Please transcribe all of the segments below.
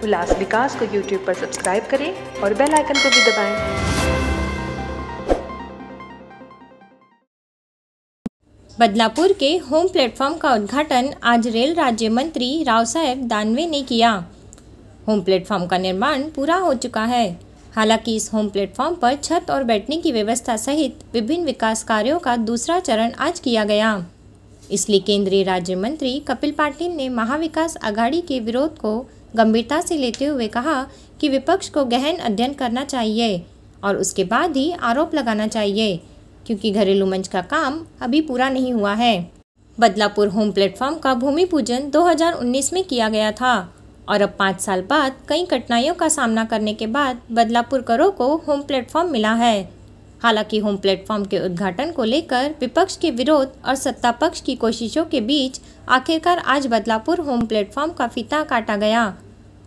उल्लास विकास को YouTube पर subscribe करें और बेल आइकन को भी दबाएं। बदलापुर के होम प्लेटफॉर्म का उद्घाटन आज रेल राज्य मंत्री रावसाहेब दानवे ने किया। होम प्लेटफॉर्म का निर्माण पूरा हो चुका है। हालांकि इस होम प्लेटफॉर्म पर छत और बैठने की व्यवस्था सहित विभिन्न विकास कार्यों का दूसरा चरण आज किया गया। इसलिए केंद्रीय राज्य मंत्री कपिल पाटिल ने महाविकास आघाड़ी के विरोध को गंभीरता से लेते हुए कहा कि विपक्ष को गहन अध्ययन करना चाहिए और उसके बाद ही आरोप लगाना चाहिए, क्योंकि घरेलू मंच का काम अभी पूरा नहीं हुआ है। बदलापुर होम प्लेटफॉर्म का भूमि पूजन 2019 में किया गया था और अब 5 साल बाद कई कठिनाइयों का सामना करने के बाद बदलापुर करों को होम प्लेटफॉर्म मिला है। हालांकि होम प्लेटफॉर्म के उद्घाटन को लेकर विपक्ष के विरोध और सत्ता पक्ष की कोशिशों के बीच आखिरकार आज बदलापुर होम प्लेटफॉर्म का फीता काटा गया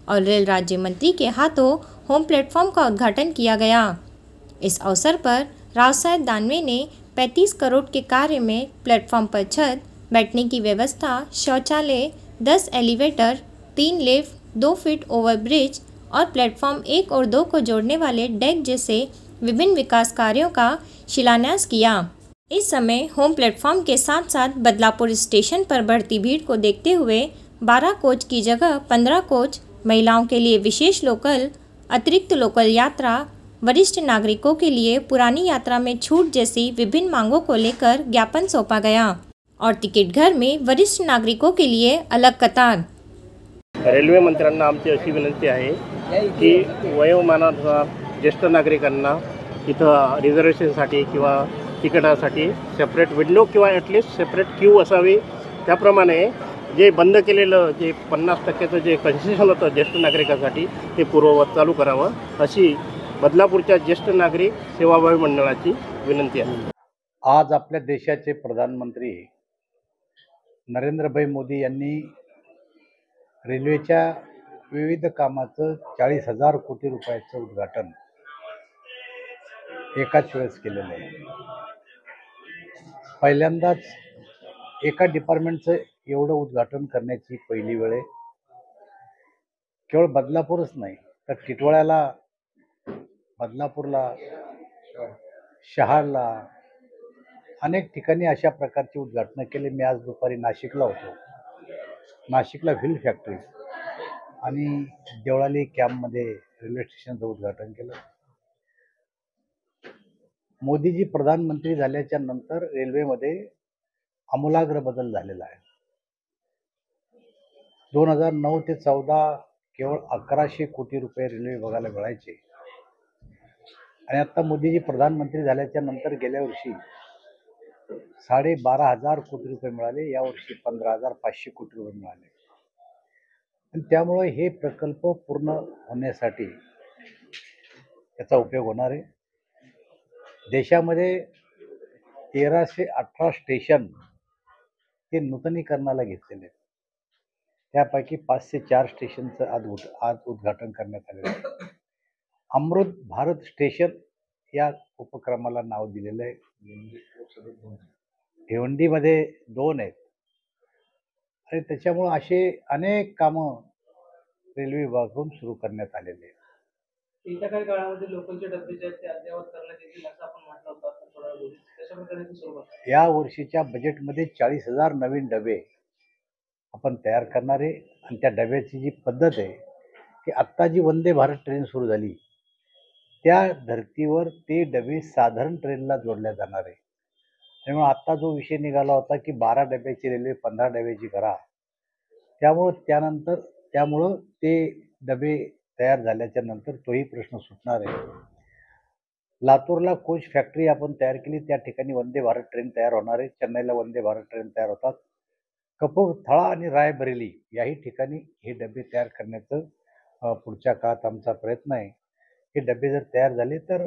और रेल राज्य मंत्री के हाथों होम प्लेटफॉर्म का उद्घाटन किया गया। इस अवसर पर रावसाहेब दानवे ने 35 करोड़ के कार्य में प्लेटफॉर्म पर छत, बैठने की व्यवस्था, शौचालय, 10 एलिवेटर, 3 लिफ्ट, 2 फीट ओवरब्रिज और प्लेटफॉर्म 1 और 2 को जोड़ने वाले डेक जैसे विभिन्न विकास कार्यों का शिलान्यास किया। इस समय होम प्लेटफॉर्म के साथ साथ बदलापुर स्टेशन पर बढ़ती भीड़ को देखते हुए 12 कोच की जगह 15 कोच, महिलाओं के लिए विशेष लोकल, अतिरिक्त लोकल यात्रा, वरिष्ठ नागरिकों के लिए पुरानी यात्रा में छूट जैसी विभिन्न मांगों को लेकर ज्ञापन सौंपा गया और टिकट घर में वरिष्ठ नागरिकों के लिए अलग कतार। रेल्वे मंत्र्यांना आमची अशी विनंती आहे की वयोमानानुसार ज्येष्ठ नागरिकांना इथं रिझर्वेशनसाठी किंवा तिकिटासाठी सेपरेट विंडो किंवा ॲटलिस्ट सेपरेट क्यू असावी। त्याप्रमाणे जे बंद केलेलं जे 50% जे कन्सेशन होतं ज्येष्ठ नागरिकांसाठी ते पूर्ववत चालू करावं अशी बदलापूरच्या ज्येष्ठ नागरिक सेवाभावी मंडळाची विनंती आहे। आज आपल्या देशाचे प्रधानमंत्री नरेंद्रभाई मोदी यांनी रेल्वेच्या विविध कामाचं 40,000 कोटी रुपयाचं उद्घाटन एकाच वेळेस केलेलं आहे। पहिल्यांदाच एका डिपार्टमेंटचं एवढं उद्घाटन करण्याची पहिली वेळ आहे। केवळ बदलापूरच नाही तर टिटवाळ्याला, बदलापूरला, शहाडला अनेक ठिकाणी अशा प्रकारची उद्घाटनं केले। मी आज दुपारी नाशिकला होतो। नाशिकला व्हील फॅक्टरी आणि देवळाली कॅम्पमध्ये रेल्वे स्टेशनचं उद्घाटन केलं। मोदीजी प्रधानमंत्री झाल्याच्या नंतर रेल्वेमध्ये आमूलाग्र बदल झालेला आहे। 2009 ते 14 केवळ 1100 कोटी रुपये रेल्वे विभागाला मिळायचे आणि आता मोदीजी प्रधानमंत्री झाल्याच्या नंतर गेल्या वर्षी 12,500 कोटी रुपये मिळाले। यावर्षी 15,500 कोटी रुपये मिळाले आणि त्यामुळे हे प्रकल्प पूर्ण होण्यासाठी याचा उपयोग होणार आहे। देशामध्ये 1318 स्टेशन हे नूतनीकरणाला घेतलेले आहेत। त्यापैकी 5 ते 4 स्टेशनचं आज उद्घाटन करण्यात आलेलं आहे। अमृत भारत स्टेशन या उपक्रमाला नाव दिलेलं आहे। भिवंडीमध्ये 2 आहेत आणि त्याच्यामुळे असे अनेक कामं रेल्वे विभागाकडून सुरू करण्यात आलेले आहेत। येत्या काही काळामध्ये लोकलचे डबे जे आहेत ते अद्ययावत करण्यात येतील असं आपण म्हटलं होतं थोड्या वेळापूर्वी। कशा प्रकारे सुरू होतं? या वर्षीच्या बजेटमध्ये 40,000 नवीन डबे आपण तयार करणार आहे आणि त्या डब्याची जी पद्धत आहे की आत्ता जी वंदे भारत ट्रेन सुरू झाली त्या धर्तीवर ते डबे साधारण ट्रेनला जोडल्या जाणार आहे। त्यामुळे आत्ता जो विषय निघाला होता की 12 डब्याची रेल्वे 15 डब्याची करा, त्यामुळं ते डबे तयार झाल्याच्या नंतर तोही प्रश्न सुटणार आहे। लातूरला कोच फॅक्टरी आपण तयार केली, त्या ठिकाणी वंदे भारत ट्रेन तयार होणार आहे। चेन्नईला वंदे भारत ट्रेन तयार होतात। कपूरथळा आणि रायबरेली याही ठिकाणी हे डबे तयार करण्याचं पुढच्या काळात आमचा प्रयत्न आहे। हे डबे जर तयार झाले तर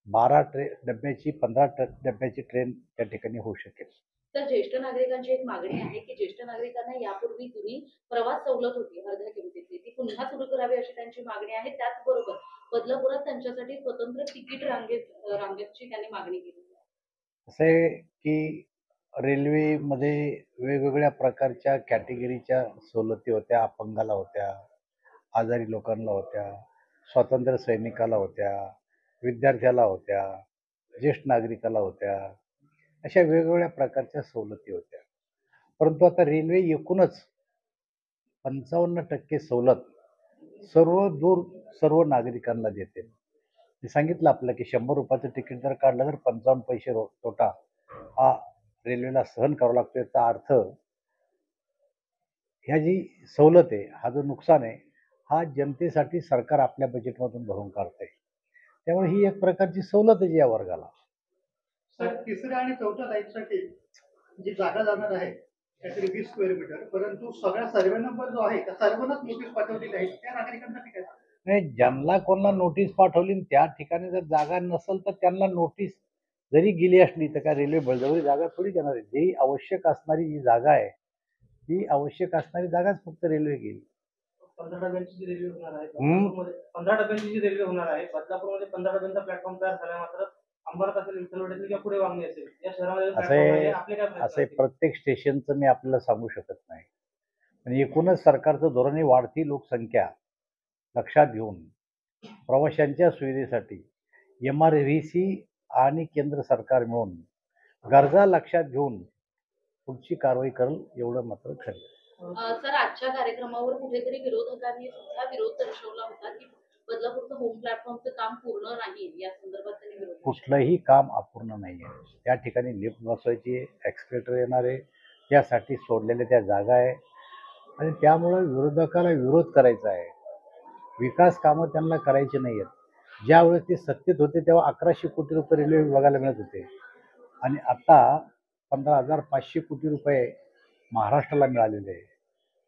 12 डब्याची 15 डब्याची ट्रेन त्या ठिकाणी होऊ शकेल। तर ज्येष्ठ नागरिकांची एक मागणी आहे की ज्येष्ठ नागरिकांना यापूर्वी जुनी प्रवास सवलत होती अर्ध्या किमतीतली, ती पुन्हा सुरू करावी अशी त्यांची मागणी आहे। त्याचबरोबर बदलापुरात त्यांच्यासाठी स्वतंत्र तिकीट रांगेची त्यांनी मागणी केली आहे। असं आहे की रेल्वेमध्ये वेगवेगळ्या प्रकारच्या कॅटेगरीच्या सवलती होत्या, अपंगाला होत्या, आजारी लोकांना होत्या, स्वातंत्र्य सैनिकाला होत्या, विद्यार्थ्याला होत्या, ज्येष्ठ नागरिकाला होत्या, अशा वेगवेगळ्या प्रकारच्या सवलती होत्या. परंतु आता रेल्वे एकूणच 55% सवलत सर्व नागरिकांना देते. मी सांगितलं आपलं की 100 रुपयाचं तिकीट जर काढलं तर 55 पैसे तोटा हा रेल्वेला सहन करावा लागतो. याचा अर्थ ह्या जी सवलत आहे, हा जो नुकसान आहे, हा जनतेसाठी सरकार आपल्या बजेटमधून भरून काढतंय. त्यामुळे ही एक प्रकारची सवलत आहे या वर्गाला. सर, तिसऱ्या आणि चौथ्या लाईनसाठी जी जागा जाणार आहे काहीतरी 20 स्क्वेअर मीटर, परंतु सगळ्या सर्वे नंबर जो आहे त्या सर्वांनाच नोटीस पाठवलेली आहे. त्या नागरिकांसाठी काय सांगता? नाही, ज्यांना कोणाला नोटीस पाठवली त्या ठिकाणी जर जागा नसेल तर त्यांना नोटीस जरी गेली असली तर काय रेल्वे बळजबरी जागा थोडी देणार आहे. जी आवश्यक असणारी जी जागा आहे ती आवश्यक असणारी जागाच फक्त रेल्वे घेईल. 15 डब्यांची जी रेल्वे होणार आहे, बदलापूरमध्ये 15 डब्यांची जी रेल्वे होणार आहे, बदलापूरमध्ये 15 डब्यांचा प्लॅटफॉर्म तयार झाला, मात्र अंबरनाथ असेल, विठ्ठलवाडी असेल किंवा पुढे वांगणी असेल या शहरामध्ये प्लॅटफॉर्म आहे. आपले काय प्रयत्न असे असतील? प्रत्येक स्टेशनचं मी आपल्याला सांगू शकत नाही. पण एकूणच सरकारचं धोरण ही वाढती लोकसंख्या लक्षात घेऊन प्रवाशांच्या सुविधेसाठी MRVC आणि केंद्र सरकार मिळून गरजा लक्षात घेऊन पुढची कारवाई करेल एवढं मात्र खरं. सर, आजच्या कार्यक्रमावर कुठेतरी विरोधकांनी सुद्धा विरोध दर्शवला होता की बदलापूरचं होम प्लॅटफॉर्मचं काम पूर्ण नाही, या संदर्भात त्यांनी विरोध दर्शवला. कुठलंही काम अपूर्ण नाही आहे. त्या ठिकाणी लिफ्ट बसवायची आहे, एक्सकेलेटर येणार आहे, त्यासाठी सोडलेल्या त्या जागा आहे आणि त्यामुळं विरोधकाला विरोध करायचा आहे. विकास कामं त्यांना करायची नाही आहेत. ज्यावेळेस ते सत्तेत होते तेव्हा 1100 कोटी रुपये रेल्वे विभागाला मिळत होते आणि आता 15,500 कोटी रुपये महाराष्ट्राला मिळालेले आहे.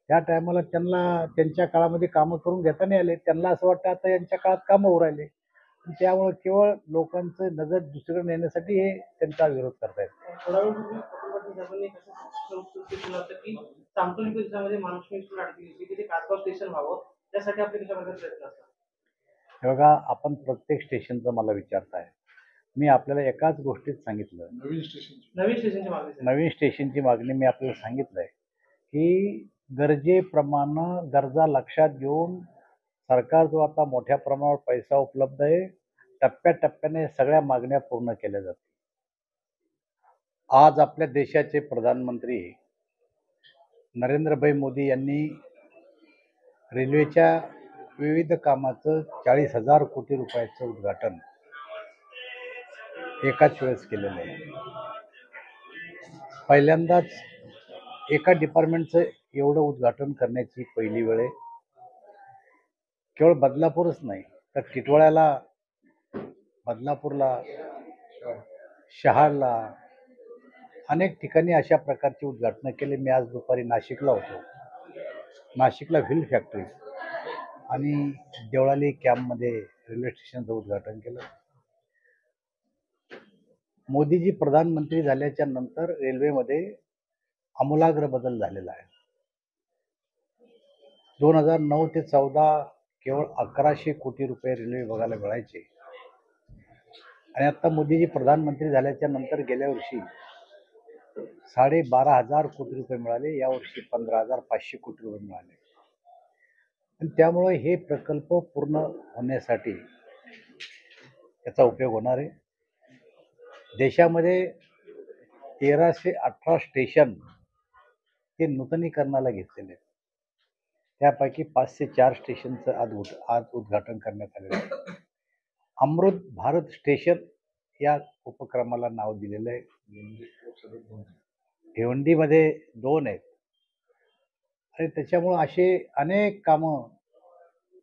त्या टायमाला त्यांना त्यांच्या काळामध्ये कामं करून घेता नाही आले. त्यांना असं वाटतं आता यांच्या काळात कामं होऊ राहिले. त्यामुळे केवळ लोकांचं नजर दुसरीकडे नेण्यासाठी हे त्यांचा विरोध करतायत. थोडा वेळपूर्वी अकोला साहेबांनी केलं होतं की चांदोली परिसरामध्ये महालक्ष्मी स्कूल अडकली होती, की ते कासगाव स्टेशन व्हावं, त्यासाठी आपले कशा प्रकारे प्रयत्न असतात? हे बघा, आपण प्रत्येक स्टेशनचं मला विचारताय. मी आपल्याला एकाच गोष्टीत सांगितलं, नवीन स्टेशनची मागणी आहे. नवीन स्टेशनची मागणी मी आपल्याला सांगितलंय की गरजेप्रमाणे गरजा लक्षात घेऊन सरकार जो आता मोठ्या प्रमाणावर पैसा उपलब्ध आहे, टप्प्याटप्प्याने सगळ्या मागण्या पूर्ण केल्या जातील. आज आपल्या देशाचे प्रधानमंत्री नरेंद्रभाई मोदी यांनी रेल्वेच्या विविध कामाचं 40,000 कोटी रुपयाचं उद्घाटन एकाच वेळेस केलेलं आहे. पहिल्यांदाच एका डिपार्टमेंटचं एवढं उद्घाटन करण्याची पहिली वेळ आहे. केवळ बदलापूरच नाही तर टिटवाळ्याला, बदलापूरला, शहाडला अनेक ठिकाणी अशा प्रकारची उद्घाटनं केली. मी आज दुपारी नाशिकला होतो. नाशिकला व्हील फॅक्टरी आणि देवळाली कॅम्पमध्ये रेल्वे स्टेशनचं उद्घाटन केलं. मोदीजी प्रधानमंत्री झाल्याच्या नंतर रेल्वेमध्ये आमूलाग्र बदल झालेला आहे. 2009 ते 14 केवळ 1100 कोटी रुपये रेल्वे विभागाला मिळायचे आणि आता मोदीजी प्रधानमंत्री झाल्याच्या नंतर गेल्या वर्षी 12,500 कोटी रुपये मिळाले. यावर्षी 15,500 कोटी रुपये मिळाले आणि त्यामुळे हे प्रकल्प पूर्ण होण्यासाठी याचा उपयोग होणार आहे. देशामध्ये 1318 स्टेशन हे नूतनीकरणाला घेतलेले आहेत. त्यापैकी 5 ते 4 स्टेशनचं आज उद्घाटन करण्यात आलेलं आहे. अमृत भारत स्टेशन या उपक्रमाला नाव दिलेलं आहे. भिवंडीमध्ये 2 आहेत आणि त्याच्यामुळं असे अनेक कामं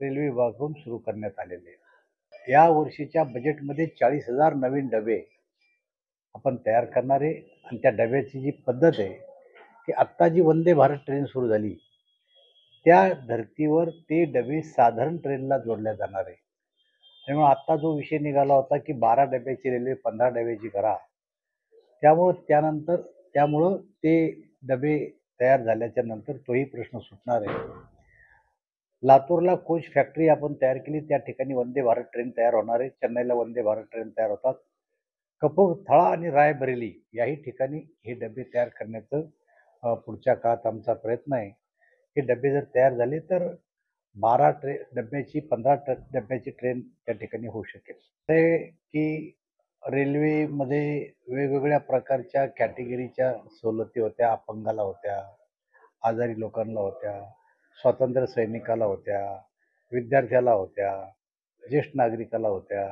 रेल्वे विभागाकडून सुरू करण्यात आलेले आहेत. या वर्षीच्या बजेटमध्ये 40,000 नवीन डबे आपण तयार करणार आहे आणि त्या डब्याची जी पद्धत आहे की आत्ता जी वंदे भारत ट्रेन सुरू झाली त्या धर्तीवर ते डबे साधारण ट्रेनला जोडल्या जाणार आहे. त्यामुळे आत्ता जो विषय निघाला होता की 12 डब्याची रेल्वे 15 डब्याची करा, त्यामुळं ते डबे तयार झाल्याच्या नंतर तोही प्रश्न सुटणार आहे. लातूरला कोच फॅक्टरी आपण तयार केली, त्या ठिकाणी वंदे भारत ट्रेन तयार होणार आहे. चेन्नईला वंदे भारत ट्रेन तयार होतात. कपूरथळा आणि रायबरेली याही ठिकाणी हे डबे तयार करण्याचं पुढच्या काळात आमचा प्रयत्न आहे. हे डबे जर तयार झाले तर डब्याची 15 डब्याची ट्रेन त्या ठिकाणी होऊ शकेल. ते की रेल्वेमध्ये वेगवेगळ्या प्रकारच्या कॅटेगरीच्या सवलती होत्या. अपंगाला होत्या, आजारी लोकांना होत्या, स्वातंत्र्य सैनिकाला होत्या, विद्यार्थ्याला होत्या, ज्येष्ठ नागरिकाला होत्या.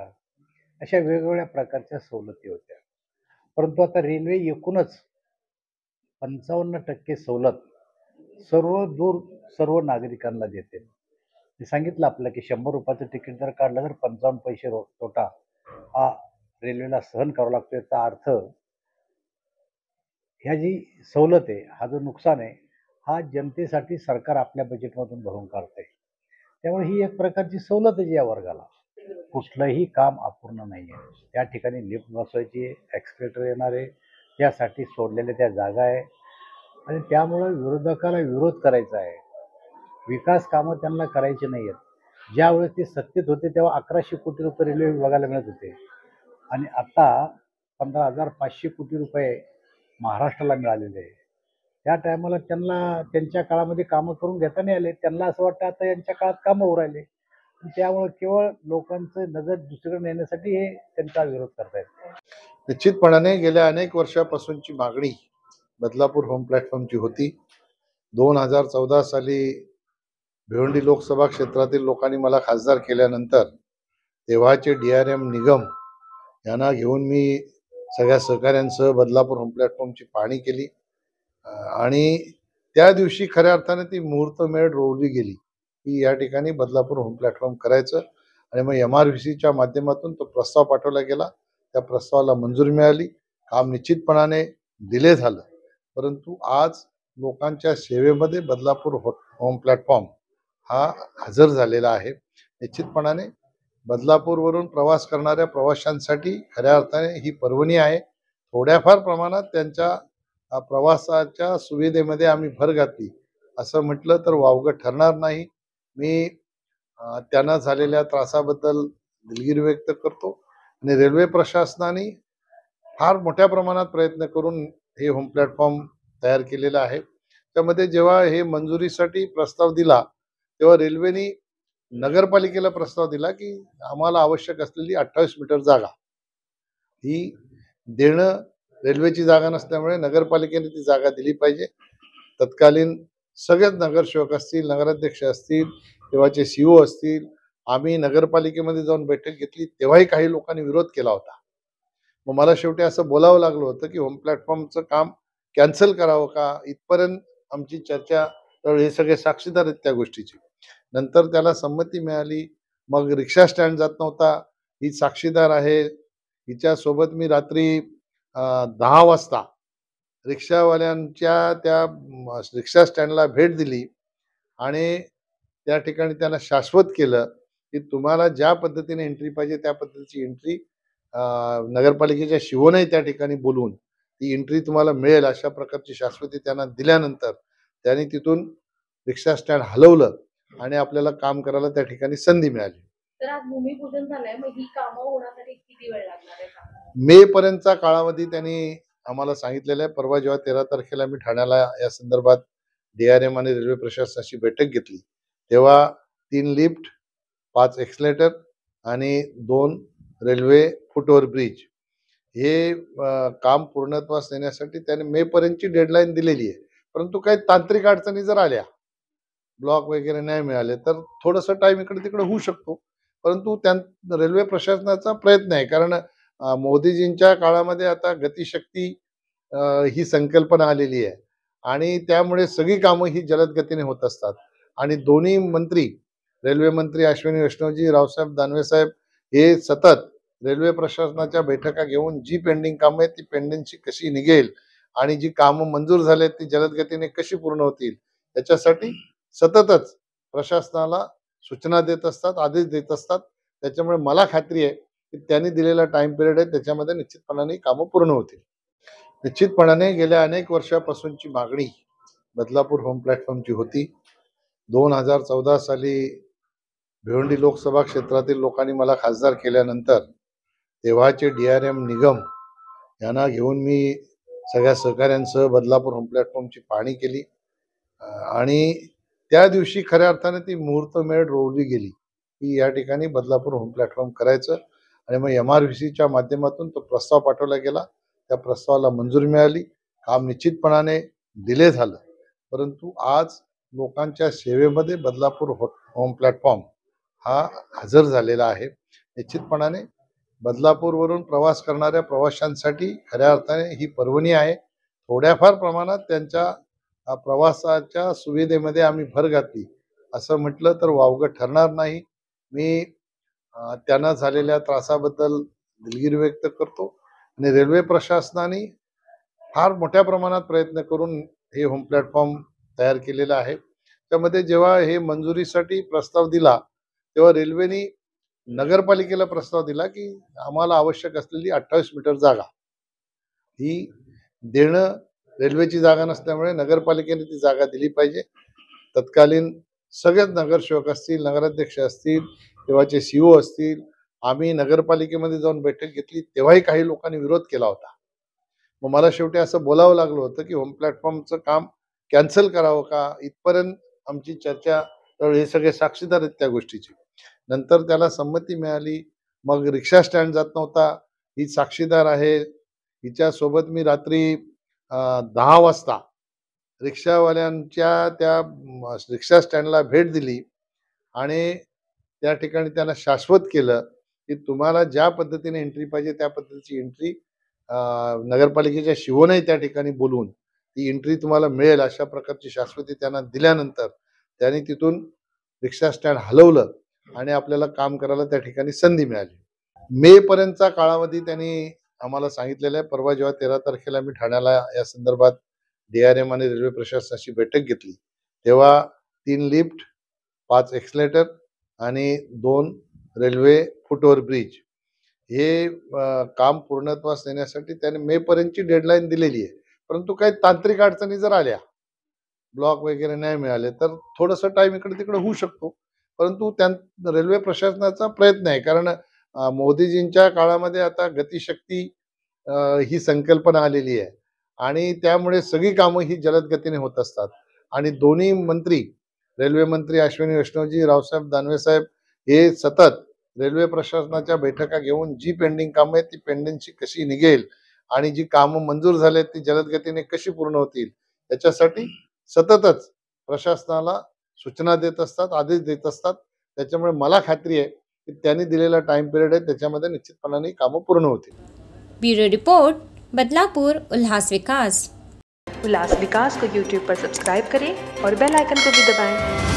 अशा वेगवेगळ्या प्रकारच्या सवलती होत्या. परंतु आता रेल्वे एकूणच 55% सवलत सर्व नागरिकांना देते. मी सांगितलं आपलं की 100 रुपयाचं तिकीट जर काढलं तर 55 पैसे तोटा हा रेल्वेला सहन करावा लागतो. याचा अर्थ ह्या जी सवलत आहे, हा जो नुकसान आहे, हा जनतेसाठी सरकार आपल्या बजेटमधून भरून काढतंय. त्यामुळे ही एक प्रकारची सवलत आहे या वर्गाला. कुठलंही काम अपूर्ण नाही आहे. त्या ठिकाणी लिफ्ट बसवायची आहे, एक्सकलेटर येणार आहे, त्यासाठी सोडलेल्या त्या जागा आहे आणि त्यामुळं विरोधकाला विरोध करायचा आहे. विकास कामं त्यांना करायचे नाही आहेत. ज्यावेळेस ते सत्तेत होते तेव्हा 1100 कोटी रुपये रेल्वे विभागाला मिळत होते आणि आता 15,500 कोटी रुपये महाराष्ट्राला मिळालेले आहे. त्या टायमाला त्यांच्या काळामध्ये कामं करून घेता नाही आले. त्यांना असं वाटतं आता यांच्या काळात कामं होऊ राहिले. त्यामुळे केवळ लोकांचं नजर दुसरीकडे नेण्यासाठी हे त्यांचा विरोध करतायत. निश्चितपणाने गेल्या अनेक वर्षापासूनची मागणी बदलापूर होम प्लॅटफॉर्मची होती. 2014 साली भिवंडी लोकसभा क्षेत्रातील लोकांनी मला खासदार केल्यानंतर तेव्हाचे DRM निगम यांना घेऊन मी सगळ्या सहकाऱ्यांसह बदलापूर होम प्लॅटफॉर्मची पाहणी केली आणि त्या दिवशी खऱ्या अर्थाने ती मुहूर्तमेढ रोवली गेली की या ठिकाणी बदलापूर होम प्लॅटफॉर्म करायचं आणि मग MRVCच्या माध्यमातून तो प्रस्ताव पाठवला गेला. त्या प्रस्तावाला मंजुरी मिळाली. काम निश्चितपणाने डिले झालं, परंतु आज लोकांच्या सेवेमध्ये बदलापूर होम प्लॅटफॉर्म हा हजर झालेला आहे. निश्चितपणाने बदलापूरवरून प्रवास करणाऱ्या प्रवाशांसाठी खऱ्या अर्थाने ही पर्वणी आहे. थोड्याफार प्रमाणात त्यांच्या प्रवासाच्या सुविधेमध्ये आम्ही भर घातली असं म्हटलं तर वावगं ठरणार नाही. मी त्यांना झालेल्या त्रासाबद्दल दिलगिरी व्यक्त करतो आणि रेल्वे प्रशासनाने फार मोठ्या प्रमाणात प्रयत्न करून हे होम प्लॅटफॉर्म तयार केलेलं आहे. त्यामध्ये जेव्हा हे मंजुरीसाठी प्रस्ताव दिला तेव्हा रेल्वेने नगरपालिकेला प्रस्ताव दिला की आम्हाला आवश्यक असलेली 28 मीटर जागा ही देणं रेल्वेची जागा नसल्यामुळे नगरपालिकेने ती जागा दिली पाहिजे. तत्कालीन सगळेच नगरसेवक असतील, नगराध्यक्ष असतील, तेव्हाचे CO असतील, आम्ही नगरपालिकेमध्ये जाऊन बैठक घेतली तेव्हाही काही लोकांनी विरोध केला होता. मग मला शेवटी असं बोलावं लागलं होतं की होम प्लॅटफॉर्मचं काम कॅन्सल करावं का, इथपर्यंत आमची चर्चा. हे सगळे साक्षीदार आहेत त्या गोष्टीचे. नंतर त्याला संमती मिळाली. मग रिक्षा स्टँड जात नव्हता, ही साक्षीदार आहे. हिच्यासोबत मी रात्री 10 वाजता रिक्षावाल्यांच्या त्या रिक्षा स्टँडला भेट दिली आणि त्या ठिकाणी त्यांना शाश्वत केलं की तुम्हाला ज्या पद्धतीने एंट्री पाहिजे त्या पद्धतीची एंट्री नगरपालिकेच्या शिवोनही त्या ठिकाणी बोलवून ती एंट्री तुम्हाला मिळेल अशा प्रकारची शाश्वती त्यांना दिल्यानंतर त्यांनी तिथून रिक्षा स्टँड हलवलं आणि आपल्याला काम करायला त्या ठिकाणी संधी मिळाली. तर आज भूमिपूजन झालंय, मग ही कामं होण्यासाठी किती वेळ लागणार आहे? मे पर्यंतचा कालावधी त्यांनी आम्हाला सांगितलेला आहे. परवा जेव्हा 13 तारखेला मी ठाण्याला या संदर्भात DRM आणि रेल्वे प्रशासनाची बैठक घेतली तेव्हा 3 लिफ्ट, 5 एक्सलेटर आणि 2 रेल्वे फुटओव्हर ब्रिज हे काम पूर्णत्वास नेण्यासाठी त्याने मे पर्यंतची डेडलाईन दिलेली आहे. परंतु काही तांत्रिक अडचणी जर आल्या, ब्लॉक वगैरे नाही मिळाले तर थोडंसं टाइम इकडे तिकडे होऊ शकतो. परंतु रेल्वे प्रशासनाचा प्रयत्न आहे, कारण मोदीजींच्या काळामध्ये आता गतिशक्ती ही संकल्पना आलेली आहे आणि त्यामुळे सगळी कामं ही जलद गतीने होत असतात. आणि दोन्ही मंत्री, रेल्वे मंत्री अश्विनी वैष्णवजी, रावसाहेब दानवे साहेब हे सतत रेल्वे प्रशासनाच्या बैठका घेऊन जी पेंडिंग कामं आहेत ती पेंडिंगची कशी निघेल आणि जी कामं मंजूर झाले ती जलद गतीने कशी पूर्ण होतील याच्यासाठी सततच प्रशासनाला सूचना देत असतात, आदेश देत असतात. त्याच्यामुळे मला खात्री आहे की त्यांनी दिलेला टाइम पिरियड आहे त्याच्यामध्ये निश्चितपणाने कामं पूर्ण होतील. निश्चितपणाने गेल्या अनेक वर्षापासूनची मागणी बदलापूर होम प्लॅटफॉर्मची होती. 2014 साली भिवंडी लोकसभा क्षेत्रातील लोकांनी मला खासदार केल्यानंतर तेव्हाचे DRM निगम यांना घेऊन मी सगळ्या सहकाऱ्यांसह बदलापूर होम प्लॅटफॉर्मची पाहणी केली आणि त्या दिवशी खऱ्या अर्थाने ती मुहूर्तमेढ रोवली गेली की या ठिकाणी बदलापूर होम प्लॅटफॉर्म करायचं, आणि मग MRVCच्या माध्यमातून तो प्रस्ताव पाठवला गेला. त्या प्रस्तावाला मंजुरी मिळाली. काम निश्चितपणाने डिले झालं, परंतु आज लोकांच्या सेवेमध्ये बदलापूर होम प्लॅटफॉर्म हा हजर झालेला आहे. निश्चितपणाने बदलापूरवरून प्रवास करणाऱ्या प्रवाशांसाठी खऱ्या अर्थाने ही पर्वणी आहे. थोड्याफार प्रमाणात त्यांच्या प्रवासाच्या सुविधेमध्ये आम्ही भर घातली असं म्हटलं तर वावगं ठरणार नाही. मी त्यांना झालेल्या त्रासाबद्दल दिलगिरी व्यक्त करतो आणि रेल्वे प्रशासनाने फार मोठ्या प्रमाणात प्रयत्न करून हे होम प्लॅटफॉर्म तयार केलेलं आहे. त्यामध्ये जेव्हा हे मंजुरीसाठी प्रस्ताव दिला तेव्हा रेल्वेने नगरपालिकेला प्रस्ताव दिला की आम्हाला आवश्यक असलेली 28 मीटर जागा ही देणं रेल्वेची जागा नसल्यामुळे नगरपालिकेने ती जागा दिली पाहिजे. तत्कालीन सगळेच नगरसेवक असतील, नगराध्यक्ष असतील, तेव्हाचे CO असतील, आम्ही नगरपालिकेमध्ये जाऊन बैठक घेतली तेव्हाही काही लोकांनी विरोध केला होता. मग मला शेवटी असं बोलावं लागलं होतं की होम प्लॅटफॉर्मचं काम कॅन्सल करावं का, इथपर्यंत आमची चर्चा, तर हे सगळे साक्षीदार आहेत त्या गोष्टीचे. नंतर त्याला संमती मिळाली. मग रिक्षा स्टँड जात नव्हता, ही साक्षीदार आहे. हिच्यासोबत मी रात्री 10 वाजता रिक्षावाल्यांच्या त्या रिक्षा स्टँडला भेट दिली आणि त्या ठिकाणी त्यांना शाश्वत केलं की तुम्हाला ज्या पद्धतीने एंट्री पाहिजे त्या पद्धतीची एंट्री नगरपालिकेच्या शिवोने त्या ठिकाणी बोलवून ती एंट्री तुम्हाला मिळेल अशा प्रकारची शाश्वती त्यांना दिल्यानंतर त्यांनी तिथून रिक्षा स्टँड हलवलं आणि आपल्याला काम करायला त्या ठिकाणी संधी मिळाली. मे पर्यंतचा कालावधी त्यांनी आम्हाला सांगितलेलं आहे. परवा जेव्हा 13 तारखेला मी ठाण्याला या संदर्भात DRM आणि रेल्वे प्रशासनाची बैठक घेतली तेव्हा 3 लिफ्ट, 5 एक्सलेटर आणि 2 रेल्वे फुटओव्हर ब्रिज हे काम पूर्णत्वास नेण्यासाठी त्याने मे पर्यंतची डेडलाईन दिलेली आहे. परंतु काही तांत्रिक अडचणी जर आल्या, ब्लॉक वगैरे नाही मिळाले तर थोडंसं टाइम इकडे तिकडे होऊ शकतो. परंतु रेल्वे प्रशासनाचा प्रयत्न आहे, कारण मोदीजींच्या काळामध्ये आता गतिशक्ती ही संकल्पना आलेली आहे आणि त्यामुळे सगळी कामं ही जलद गतीने होत असतात. आणि दोन्ही मंत्री, रेल्वे मंत्री अश्विनी वैष्णवजी, रावसाहेब दानवे साहेब हे सतत रेल्वे प्रशासनाच्या बैठका घेऊन जी पेंडिंग कामं आहेत ती पेंडिंगची कशी निघेल आणि जी कामं मंजूर झालेत ती जलद गतीने कशी पूर्ण होतील याच्यासाठी सततच प्रशासनाला सूचना देत असतात, आदेश देत असतात. त्याच्यामुळे मला खात्री आहे की त्यांनी दिलेला टाइम पिरियड आहे त्याच्यामध्ये निश्चितपणाने कामं पूर्ण होतील. ब्यूरो रिपोर्ट, बदलापुर उल्लास विकास. उल्लास विकास को YouTube पर सब्सक्राइब करें और बेल आइकन को भी दबाएं।